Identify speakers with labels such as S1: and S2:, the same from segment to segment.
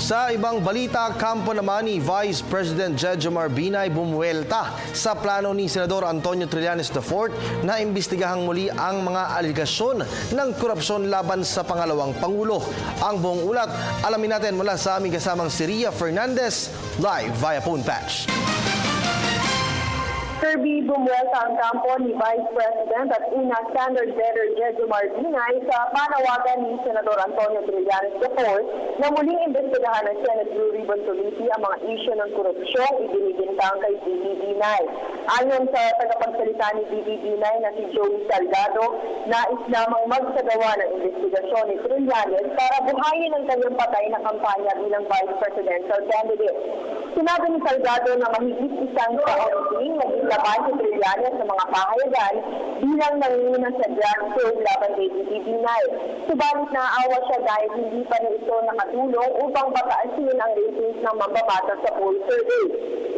S1: Sa ibang balita, kampo naman ni Vice President Jejomar Binay bumuwelta sa plano ni Senador Antonio Trillanes IV na imbestigahang muli ang mga aligasyon ng korupsyon laban sa pangalawang Pangulo. Ang buong ulat, alamin natin mula sa aming kasamang si Ria Fernandez, live via phone patch.
S2: Kirby, bumuwelta ang kampo ni Vice President at una standard bearer Jejomar Binay sa panawagan ni Senador Antonio Trillanes IV na muling imbestigahan ng Senate Blue Ribbon Committee ang mga isyu ng korupsyon ibinibintang kay D.B. Binay. Ayon sa tagapagsalita ni D.B. Binay na si Joey Salgado, nais lamang magsagawa ng investigasyon ni Trillanes para buhayin ang kanyang patay na kampanya bilang Vice Presidential candidate. Sinabi ni Salgado na mahigit isang taon naging laban si Trillanes sa mga pahayagan bilang nanginginan sa drug sale laban kay D.B. Binay. Subalit naawa siya dahil hindi pa na ito nakatulong upang pataasin ang ratings ng mambabata sa poll survey.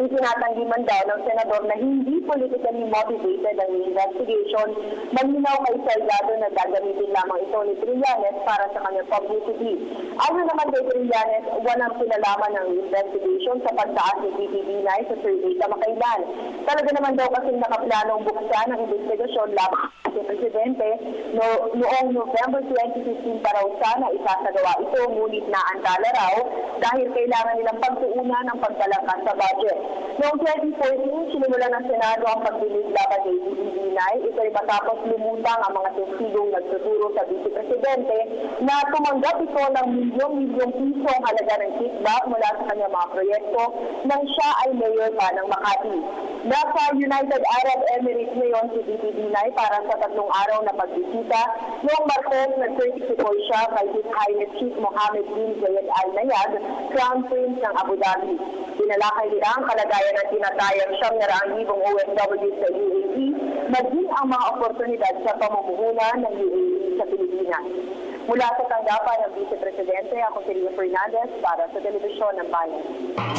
S2: Itinatanggi man daw ng senador na hindi politically motivated ang investigation. Malinaw kay Salgado na gagamitin lamang ito ni Trillanes para sa kanyang publicity. Ayon naman kay Trillanes, walang kinalaman ng investigation sa pagtaas ni D.B. Binay sa survey kamakailan. Talaga naman daw kasing nakaplanong buksan ang investigasyon laban sa Presidente noong November 2015 para sana isasagawa ito, ngunit naantala raw dahil kailangan nilang pagtuunan ng pagtalangkas sa budget. Noong 2014, sinimulan ng Senado ang pagdinig laban kay D.B. Binay. Ito ay matapos lumutang ang mga testigong nagtuturo sa Vice Presidente na tumanggap ito ng milyong-milyong piso ang halaga ng kickback mula sa kanyang mga proyekto nang siya ay mayor pa ng Makati. Nasa United Arab Emirates ngayon si D.B. Binay para sa 3 araw na pagbisita. Noong Martes, nag-certify siya kay His Highness Chief Mohammed bin Zayed Al Nahyan, Crown Prince ng Abu Dhabi. Tinalakay nila ang kalagayan ng tinatayang 700,000 OFW sa UAE, maging ang mga oportunidad sa pamumuhunan ng UAE sa Pilipinas. Mula sa tanggapan ng Vice Presidente, ako si Ria Fernandez para sa Telebisyon ng Bayan.